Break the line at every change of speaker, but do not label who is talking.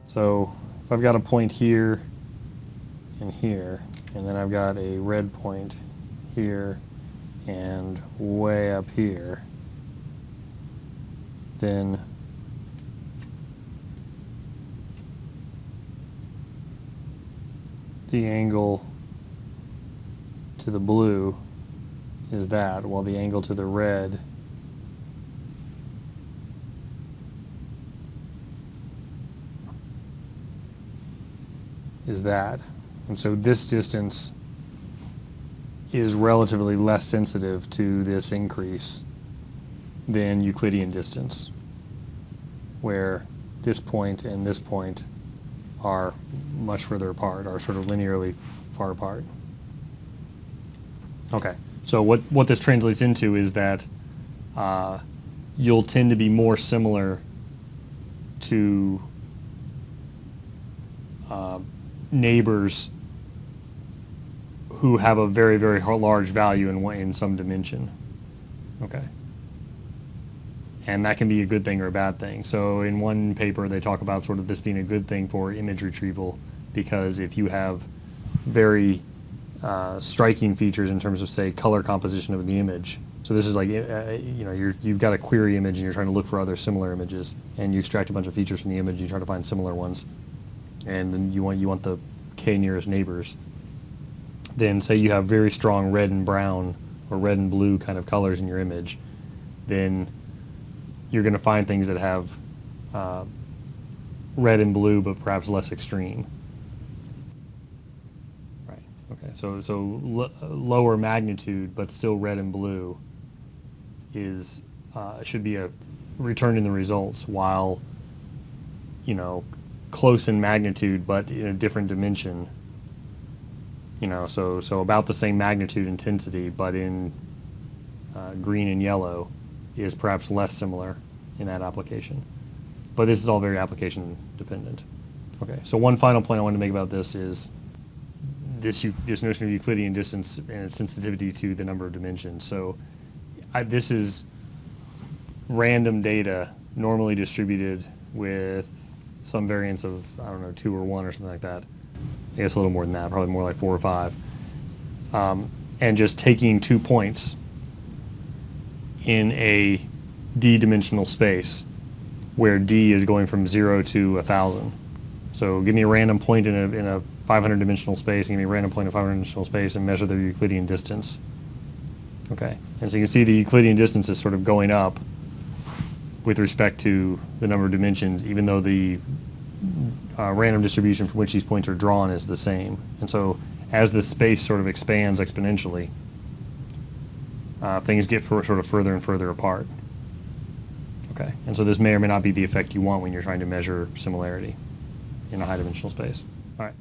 So if I've got a point here and here, and then I've got a red point here and way up here, then the angle to the blue is that, while the angle to the red is that. And so this distance is relatively less sensitive to this increase than Euclidean distance, where this point and this point are much further apart, are sort of linearly far apart. Okay, so what this translates into is that you'll tend to be more similar to neighbors who have a very, very large value in some dimension. Okay. And that can be a good thing or a bad thing. So in one paper they talk about sort of this being a good thing for image retrieval, because if you have very striking features in terms of, say, color composition of the image. So this is like, you know, you've got a query image and you're trying to look for other similar images, and you extract a bunch of features from the image, you try to find similar ones, and then you want the k nearest neighbors. Then say you have very strong red and brown or red and blue kind of colors in your image, then you're going to find things that have red and blue but perhaps less extreme. Right. Okay. So lower magnitude but still red and blue is should be a return in the results, while, you know, close in magnitude but in a different dimension, you know, so about the same magnitude intensity but in green and yellow is perhaps less similar in that application. But this is all very application dependent. Okay, so one final point I wanted to make about this is this notion of Euclidean distance and its sensitivity to the number of dimensions. So this is random data normally distributed with some variance of, I don't know, 2 or 1 or something like that. I guess a little more than that, probably more like 4 or 5. And just taking 2 points in a d-dimensional space where d is going from 0 to 1,000. So give me a random point in a 500-dimensional space, and give me a random point in a 500-dimensional space, and measure the Euclidean distance. Okay, and so you can see the Euclidean distance is sort of going up with respect to the number of dimensions, even though the random distribution from which these points are drawn is the same. And so as the space sort of expands exponentially, things get sort of further and further apart. Okay, and so this may or may not be the effect you want when you're trying to measure similarity in a high dimensional space. All right.